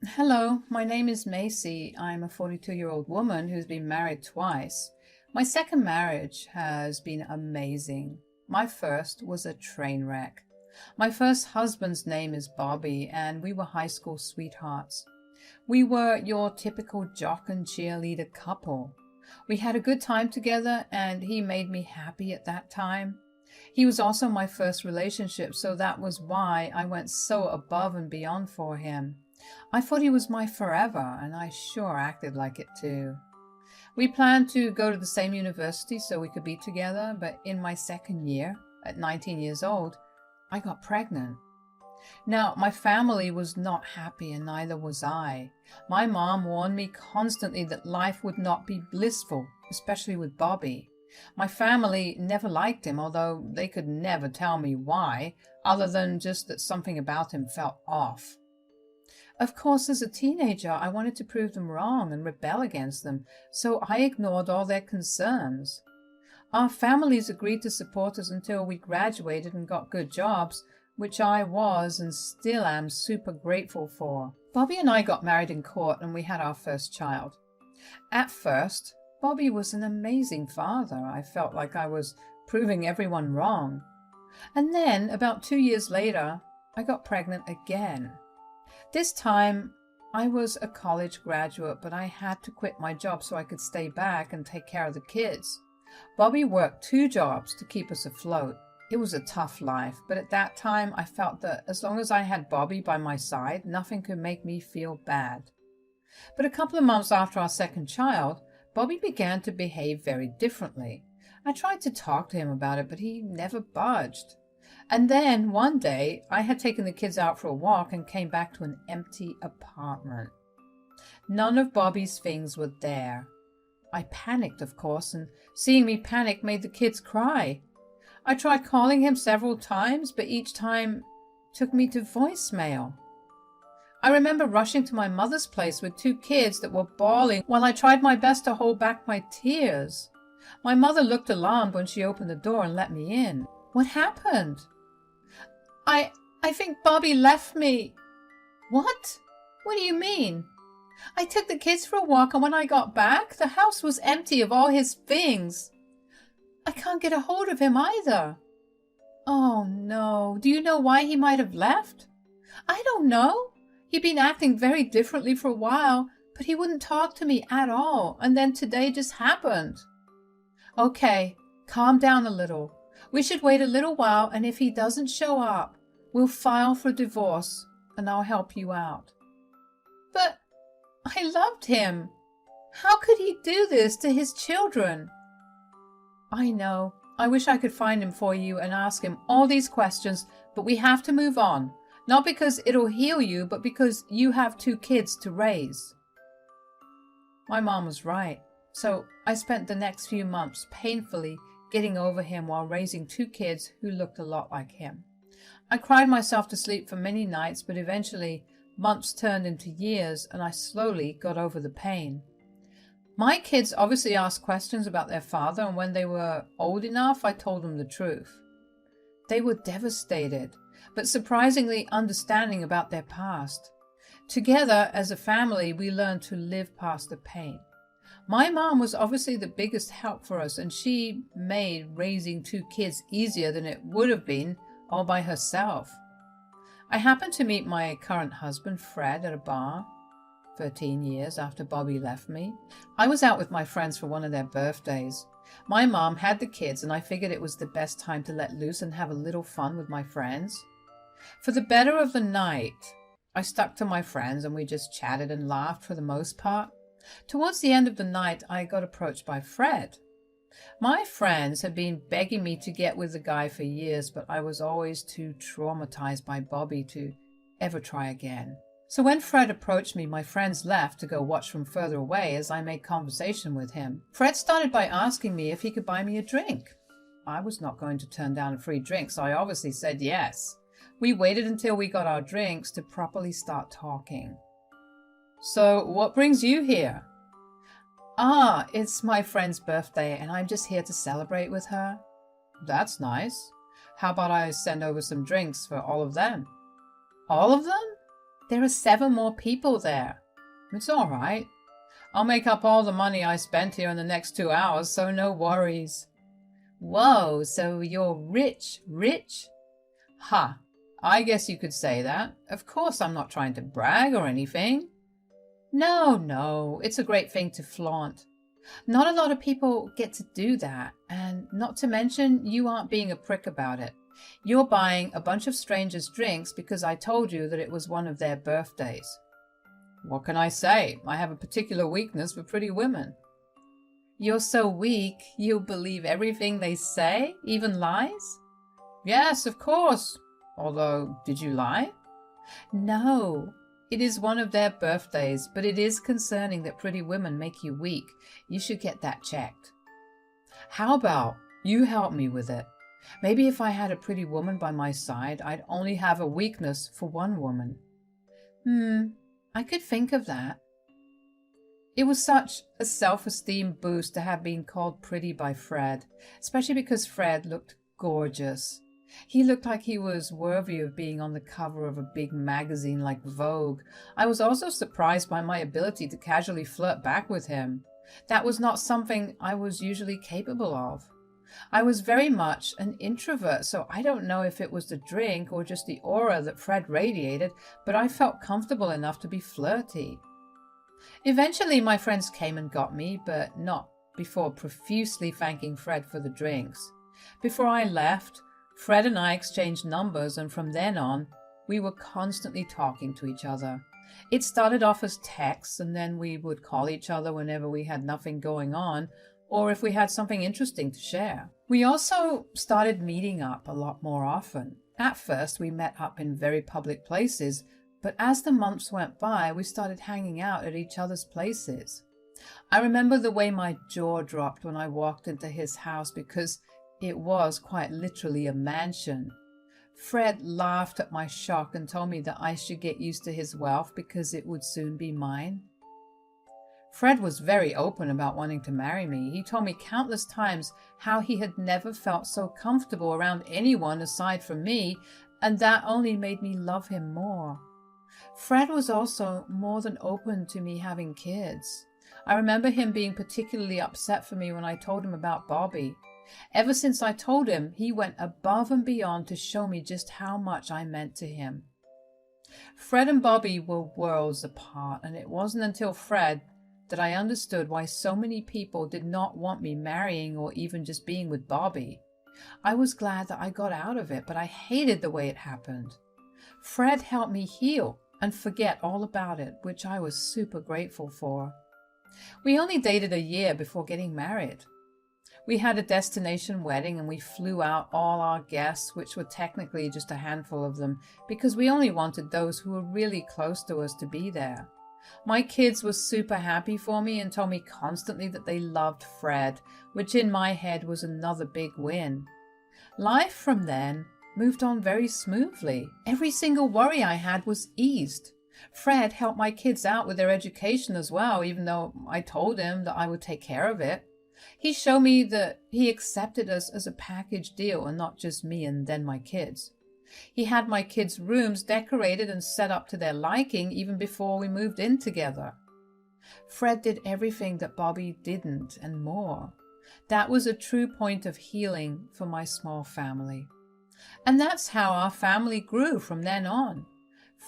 Hello, my name is Macy. I'm a 42-year-old woman who's been married twice. My second marriage has been amazing. My first was a train wreck. My first husband's name is Bobby, and we were high school sweethearts. We were your typical jock and cheerleader couple. We had a good time together, and he made me happy at that time. He was also my first relationship, so that was why I went so above and beyond for him. I thought he was my forever, and I sure acted like it too. We planned to go to the same university so we could be together, but in my second year, at 19 years old, I got pregnant. Now, my family was not happy, and neither was I. My mom warned me constantly that life would not be blissful, especially with Bobby. My family never liked him, although they could never tell me why, other than just that something about him felt off. Of course, as a teenager, I wanted to prove them wrong and rebel against them, so I ignored all their concerns. Our families agreed to support us until we graduated and got good jobs, which I was and still am super grateful for. Bobby and I got married in court and we had our first child. At first, Bobby was an amazing father. I felt like I was proving everyone wrong. And then, about 2 years later, I got pregnant again. This time, I was a college graduate, but I had to quit my job so I could stay back and take care of the kids. Bobby worked 2 jobs to keep us afloat. It was a tough life, but at that time I felt that as long as I had Bobby by my side, nothing could make me feel bad. But a couple of months after our second child, Bobby began to behave very differently. I tried to talk to him about it, but he never budged. And then one day I had taken the kids out for a walk and came back to an empty apartment. None of Bobby's things were there. I panicked, of course, and seeing me panic made the kids cry. I tried calling him several times, but each time took me to voicemail. I remember rushing to my mother's place with 2 kids that were bawling while I tried my best to hold back my tears. My mother looked alarmed when she opened the door and let me in. What happened? I think Bobby left me. What? What do you mean? I took the kids for a walk, and when I got back, the house was empty of all his things. I can't get a hold of him either. Oh no, do you know why he might have left? I don't know. He'd been acting very differently for a while, but he wouldn't talk to me at all, and then today just happened. Okay, calm down a little. We should wait a little while, and if he doesn't show up, we'll file for divorce, and I'll help you out. But I loved him. How could he do this to his children? I know. I wish I could find him for you and ask him all these questions, but we have to move on. Not because it'll heal you, but because you have 2 kids to raise. My mom was right. So I spent the next few months painfully getting over him while raising 2 kids who looked a lot like him. I cried myself to sleep for many nights, but eventually months turned into years and I slowly got over the pain. My kids obviously asked questions about their father, and when they were old enough, I told them the truth. They were devastated, but surprisingly understanding about their past. Together, as a family, we learned to live past the pain. My mom was obviously the biggest help for us, and she made raising 2 kids easier than it would have been all by herself. I happened to meet my current husband, Fred, at a bar 13 years after Bobby left me. I was out with my friends for one of their birthdays. My mom had the kids, and I figured it was the best time to let loose and have a little fun with my friends. For the better of the night, I stuck to my friends and we just chatted and laughed for the most part. Towards the end of the night, I got approached by Fred. My friends had been begging me to get with the guy for years, but I was always too traumatized by Bobby to ever try again. So when Fred approached me, my friends left to go watch from further away as I made conversation with him. Fred started by asking me if he could buy me a drink. I was not going to turn down a free drink, so I obviously said yes. We waited until we got our drinks to properly start talking. So what brings you here? It's my friend's birthday and I'm just here to celebrate with her. That's nice. How about I send over some drinks for all of them? All of them? There are 7 more people there. It's all right. I'll make up all the money I spent here in the next 2 hours, so no worries. Whoa, so you're rich, rich? Ha, I guess you could say that. Of course, I'm not trying to brag or anything. No, it's a great thing to flaunt. Not a lot of people get to do that, and not to mention you aren't being a prick about it. You're buying a bunch of strangers drinks because I told you that it was one of their birthdays. What can I say? I have a particular weakness for pretty women. You're so weak, you'll believe everything they say, even lies? Yes, of course. Although, did you lie? No. It is one of their birthdays, but it is concerning that pretty women make you weak. You should get that checked. How about you help me with it? Maybe if I had a pretty woman by my side, I'd only have a weakness for one woman. I could think of that. It was such a self-esteem boost to have been called pretty by Fred, especially because Fred looked gorgeous. He looked like he was worthy of being on the cover of a big magazine like Vogue. I was also surprised by my ability to casually flirt back with him. That was not something I was usually capable of. I was very much an introvert, so I don't know if it was the drink or just the aura that Fred radiated, but I felt comfortable enough to be flirty. Eventually my friends came and got me, but not before profusely thanking Fred for the drinks. Before I left, Fred and I exchanged numbers, and from then on, we were constantly talking to each other. It started off as texts, and then we would call each other whenever we had nothing going on, or if we had something interesting to share. We also started meeting up a lot more often. At first, we met up in very public places, but as the months went by, we started hanging out at each other's places. I remember the way my jaw dropped when I walked into his house because it was quite literally a mansion. Fred laughed at my shock and told me that I should get used to his wealth because it would soon be mine. Fred was very open about wanting to marry me. He told me countless times how he had never felt so comfortable around anyone aside from me, and that only made me love him more. Fred was also more than open to me having kids. I remember him being particularly upset for me when I told him about Bobby. Ever since I told him, he went above and beyond to show me just how much I meant to him. Fred and Bobby were worlds apart, and it wasn't until Fred that I understood why so many people did not want me marrying or even just being with Bobby. I was glad that I got out of it, but I hated the way it happened. Fred helped me heal and forget all about it, which I was super grateful for. We only dated a year before getting married. We had a destination wedding and we flew out all our guests, which were technically just a handful of them, because we only wanted those who were really close to us to be there. My kids were super happy for me and told me constantly that they loved Fred, which in my head was another big win. Life from then moved on very smoothly. Every single worry I had was eased. Fred helped my kids out with their education as well, even though I told him that I would take care of it. He showed me that he accepted us as a package deal and not just me and then my kids. He had my kids' rooms decorated and set up to their liking even before we moved in together. Fred did everything that Bobby didn't and more. That was a true point of healing for my small family. And that's how our family grew from then on.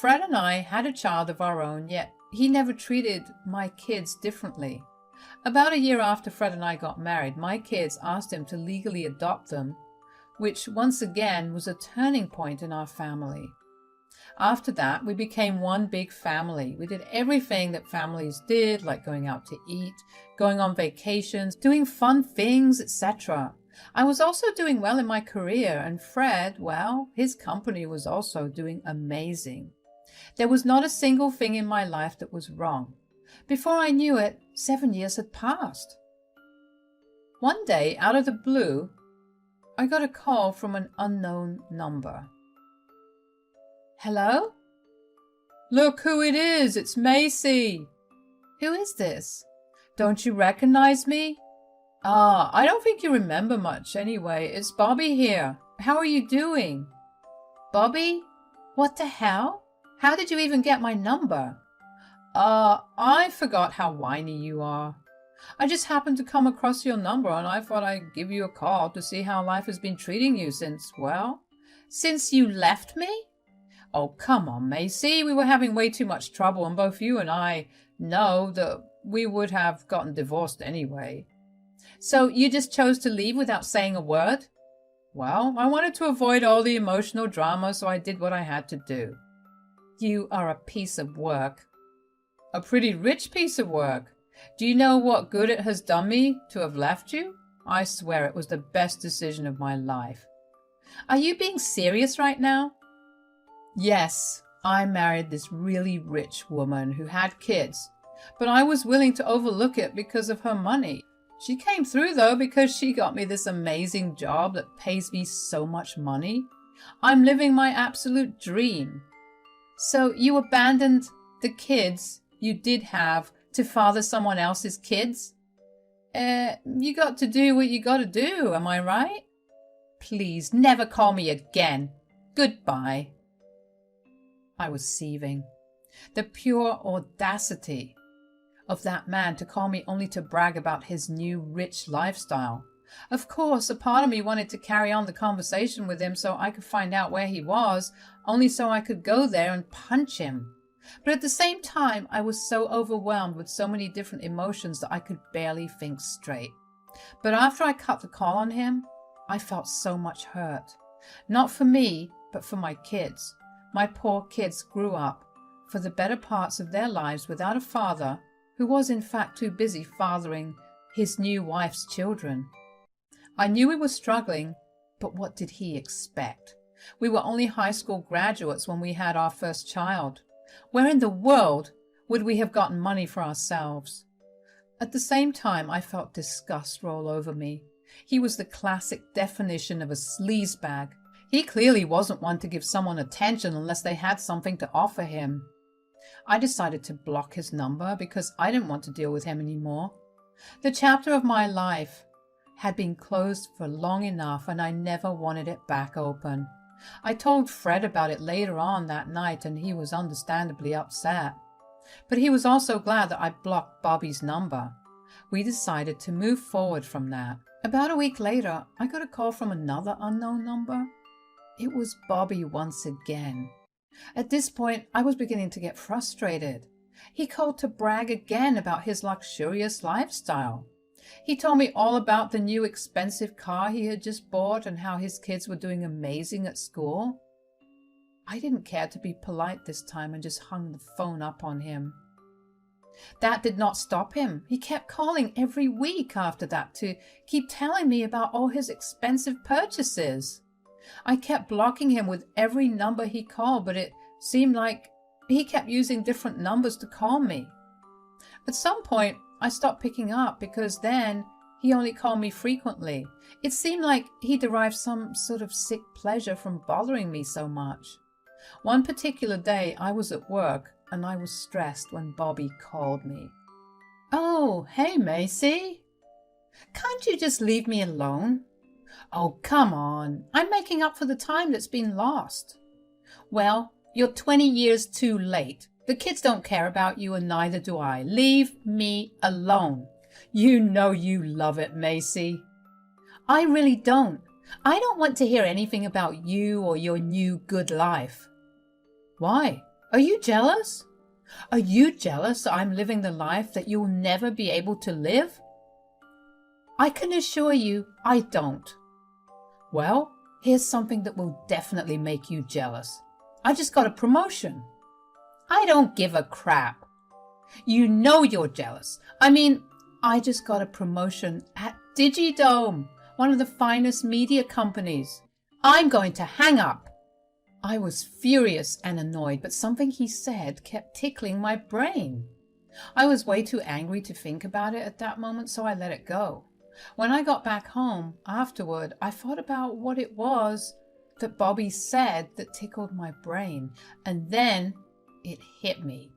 Fred and I had a child of our own, yet he never treated my kids differently. About a year after Fred and I got married, my kids asked him to legally adopt them, which once again was a turning point in our family. After that, we became one big family. We did everything that families did, like going out to eat, going on vacations, doing fun things, etc. I was also doing well in my career, and Fred, well, his company was also doing amazing. There was not a single thing in my life that was wrong. Before I knew it, 7 years had passed. One day, out of the blue, I got a call from an unknown number. Hello? Look who it is, it's Macy. Who is this? Don't you recognize me? I don't think you remember much anyway. It's Bobby here. How are you doing? Bobby? What the hell? How did you even get my number? I forgot how whiny you are. I just happened to come across your number and I thought I'd give you a call to see how life has been treating you since you left me? Oh, come on, Macy. We were having way too much trouble and both you and I know that we would have gotten divorced anyway. So you just chose to leave without saying a word? Well, I wanted to avoid all the emotional drama, so I did what I had to do. You are a piece of work. A pretty rich piece of work. Do you know what good it has done me to have left you? I swear it was the best decision of my life. Are you being serious right now? Yes, I married this really rich woman who had kids, but I was willing to overlook it because of her money. She came through though because she got me this amazing job that pays me so much money. I'm living my absolute dream. So you abandoned the kids you did have to father someone else's kids? You got to do what you got to do, am I right? Please, never call me again. Goodbye. I was seething. The pure audacity of that man to call me only to brag about his new rich lifestyle. Of course, a part of me wanted to carry on the conversation with him so I could find out where he was, only so I could go there and punch him. But at the same time, I was so overwhelmed with so many different emotions that I could barely think straight. But after I cut the call on him, I felt so much hurt. Not for me, but for my kids. My poor kids grew up for the better parts of their lives without a father who was in fact too busy fathering his new wife's children. I knew we were struggling, but what did he expect? We were only high school graduates when we had our first child. Where in the world would we have gotten money for ourselves? At the same time, I felt disgust roll over me. He was the classic definition of a sleazebag. He clearly wasn't one to give someone attention unless they had something to offer him. I decided to block his number because I didn't want to deal with him anymore. The chapter of my life had been closed for long enough and I never wanted it back open. I told Fred about it later on that night and he was understandably upset. But he was also glad that I blocked Bobby's number. We decided to move forward from that. About a week later, I got a call from another unknown number. It was Bobby once again. At this point, I was beginning to get frustrated. He called to brag again about his luxurious lifestyle. He told me all about the new expensive car he had just bought and how his kids were doing amazing at school. I didn't care to be polite this time and just hung the phone up on him. That did not stop him. He kept calling every week after that to keep telling me about all his expensive purchases. I kept blocking him with every number he called, but it seemed like he kept using different numbers to call me. At some point, I stopped picking up because then he only called me frequently. It seemed like he derived some sort of sick pleasure from bothering me so much. One particular day, I was at work and I was stressed when Bobby called me. "Oh, hey, Macy. Can't you just leave me alone?" "Oh, come on. I'm making up for the time that's been lost." "Well, you're 20 years too late. The kids don't care about you and neither do I. Leave me alone." "You know you love it, Macy." "I really don't. I don't want to hear anything about you or your new good life." "Why? Are you jealous? Are you jealous that I'm living the life that you'll never be able to live?" "I can assure you I don't." "Well, here's something that will definitely make you jealous. I just got a promotion." "I don't give a crap." "You know you're jealous. I just got a promotion at Digidome, one of the finest media companies. I'm going to hang up." I was furious and annoyed, but something he said kept tickling my brain. I was way too angry to think about it at that moment, so I let it go. When I got back home afterward, I thought about what it was that Bobby said that tickled my brain, and then it hit me.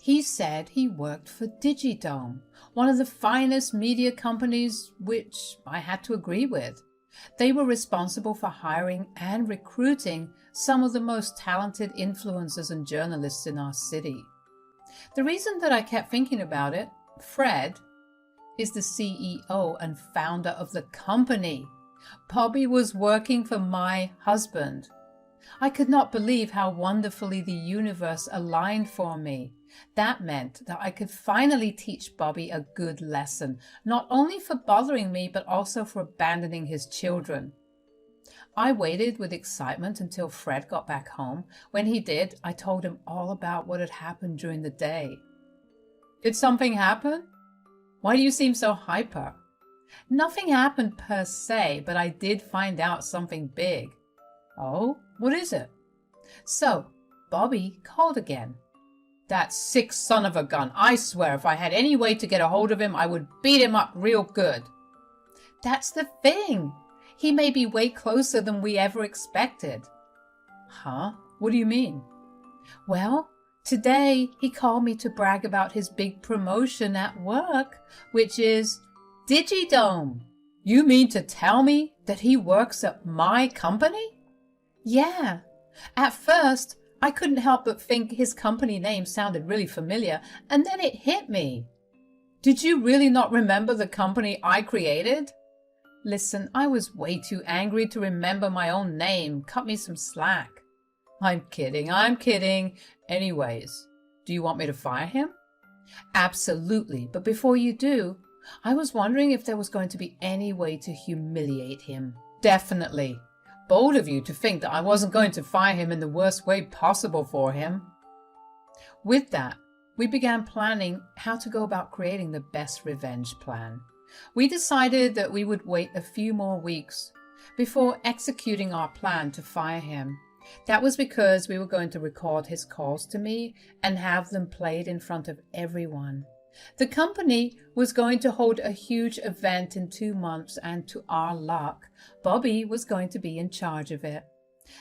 He said he worked for Digidome, one of the finest media companies, which I had to agree with. They were responsible for hiring and recruiting some of the most talented influencers and journalists in our city. The reason that I kept thinking about it, Fred is the CEO and founder of the company. Bobby was working for my husband. I could not believe how wonderfully the universe aligned for me. That meant that I could finally teach Bobby a good lesson, not only for bothering me, but also for abandoning his children. I waited with excitement until Fred got back home. When he did, I told him all about what had happened during the day. Did something happen? Why do you seem so hyper? Nothing happened per se, but I did find out something big. Oh, what is it? So, Bobby called again. That sick son of a gun. I swear if I had any way to get a hold of him, I would beat him up real good. That's the thing. He may be way closer than we ever expected. Huh? What do you mean? Well, today he called me to brag about his big promotion at work, which is Digidome. You mean to tell me that he works at my company? Yeah. At first, I couldn't help but think his company name sounded really familiar, and then it hit me. Did you really not remember the company I created? Listen, I was way too angry to remember my own name. Cut me some slack. I'm kidding. Anyways, do you want me to fire him? Absolutely, but before you do, I was wondering if there was going to be any way to humiliate him. Definitely. Bold of you to think that I wasn't going to fire him in the worst way possible for him. With that, we began planning how to go about creating the best revenge plan. We decided that we would wait a few more weeks before executing our plan to fire him. That was because we were going to record his calls to me and have them played in front of everyone. The company was going to hold a huge event in 2 months, and to our luck, Bobby was going to be in charge of it.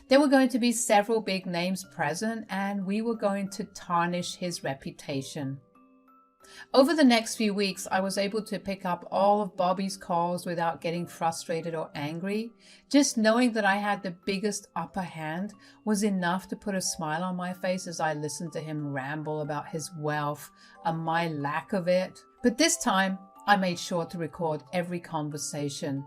There were going to be several big names present, and we were going to tarnish his reputation. Over the next few weeks, I was able to pick up all of Bobby's calls without getting frustrated or angry. Just knowing that I had the biggest upper hand was enough to put a smile on my face as I listened to him ramble about his wealth and my lack of it. But this time, I made sure to record every conversation.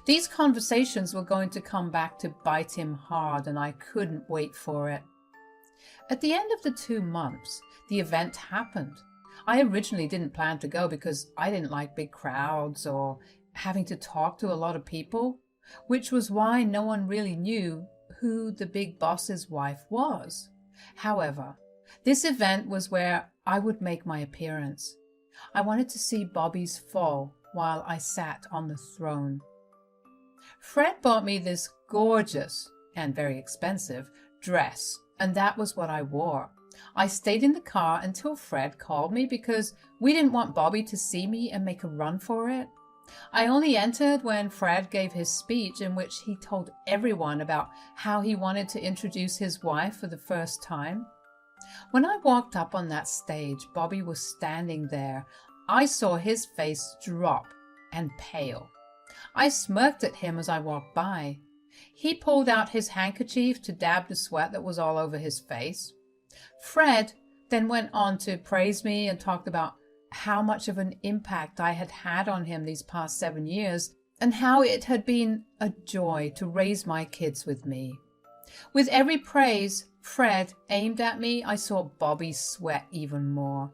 These conversations were going to come back to bite him hard, and I couldn't wait for it. At the end of the 2 months, the event happened. I originally didn't plan to go because I didn't like big crowds or having to talk to a lot of people, which was why no one really knew who the big boss's wife was. However, this event was where I would make my appearance. I wanted to see Bobby's fall while I sat on the throne. Fred bought me this gorgeous and very expensive dress, and that was what I wore. I stayed in the car until Fred called me because we didn't want Bobby to see me and make a run for it. I only entered when Fred gave his speech in which he told everyone about how he wanted to introduce his wife for the first time. When I walked up on that stage, Bobby was standing there. I saw his face drop and pale. I smirked at him as I walked by. He pulled out his handkerchief to dab the sweat that was all over his face. Fred then went on to praise me and talked about how much of an impact I had had on him these past 7 years and how it had been a joy to raise my kids with me. With every praise Fred aimed at me, I saw Bobby sweat even more.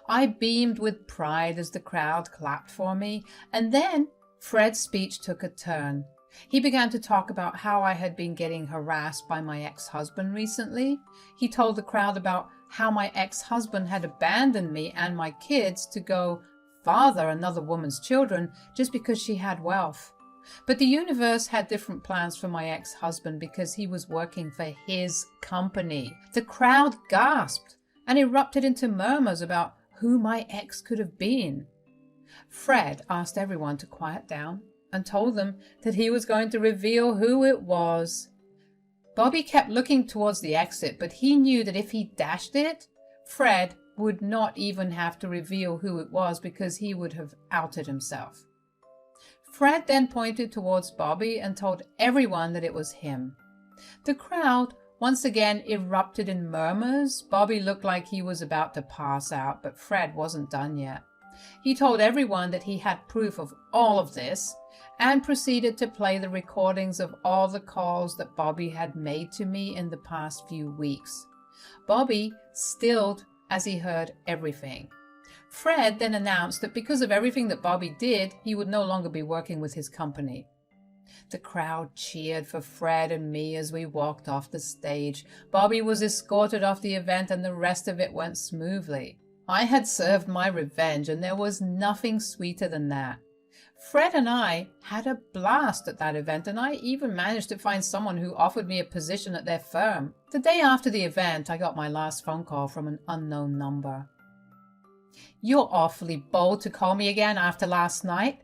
I beamed with pride as the crowd clapped for me, and then Fred's speech took a turn. He began to talk about how I had been getting harassed by my ex-husband recently. He told the crowd about how my ex-husband had abandoned me and my kids to go father another woman's children just because she had wealth. But the universe had different plans for my ex-husband because he was working for his company. The crowd gasped and erupted into murmurs about who my ex could have been. Fred asked everyone to quiet down and told them that he was going to reveal who it was. Bobby kept looking towards the exit, but he knew that if he dashed it, Fred would not even have to reveal who it was because he would have outed himself. Fred then pointed towards Bobby and told everyone that it was him. The crowd once again erupted in murmurs. Bobby looked like he was about to pass out, but Fred wasn't done yet. He told everyone that he had proof of all of this and proceeded to play the recordings of all the calls that Bobby had made to me in the past few weeks. Bobby stilled as he heard everything. Fred then announced that because of everything that Bobby did, he would no longer be working with his company. The crowd cheered for Fred and me as we walked off the stage. Bobby was escorted off the event and the rest of it went smoothly. I had served my revenge and there was nothing sweeter than that. Fred and I had a blast at that event, and I even managed to find someone who offered me a position at their firm. The day after the event, I got my last phone call from an unknown number. "You're awfully bold to call me again after last night.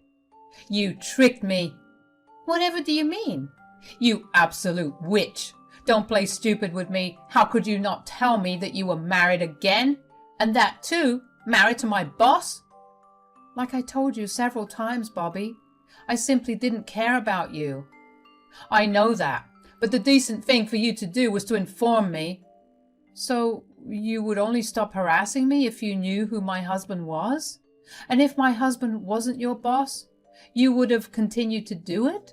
You tricked me." "Whatever do you mean?" "You absolute witch. Don't play stupid with me. How could you not tell me that you were married again? And that too, married to my boss?" "Like I told you several times, Bobby, I simply didn't care about you." "I know that, but the decent thing for you to do was to inform me." "So you would only stop harassing me if you knew who my husband was? And if my husband wasn't your boss, you would have continued to do it?"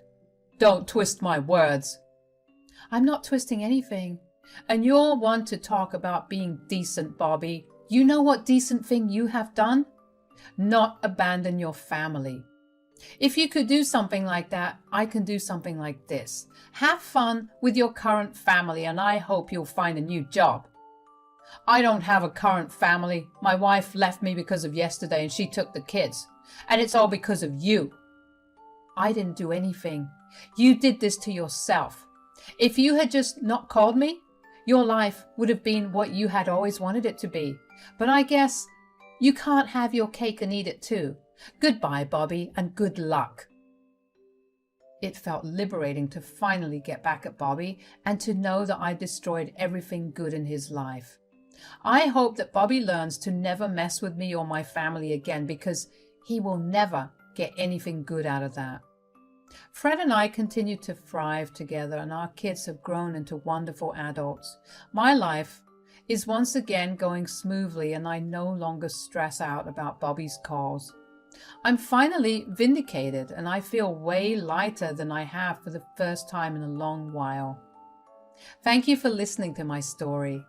"Don't twist my words." "I'm not twisting anything. And you're one to talk about being decent, Bobby. You know what decent thing you have done? Not abandon your family. If you could do something like that, I can do something like this. Have fun with your current family, and I hope you'll find a new job." "I don't have a current family. My wife left me because of yesterday and she took the kids. And it's all because of you." "I didn't do anything. You did this to yourself. If you had just not called me, your life would have been what you had always wanted it to be. But I guess you can't have your cake and eat it too. Goodbye, Bobby, and good luck." It felt liberating to finally get back at Bobby and to know that I destroyed everything good in his life. I hope that Bobby learns to never mess with me or my family again, because he will never get anything good out of that. Fred and I continue to thrive together, and our kids have grown into wonderful adults. My life is once again going smoothly, and I no longer stress out about Bobby's calls. I'm finally vindicated, and I feel way lighter than I have for the first time in a long while. Thank you for listening to my story.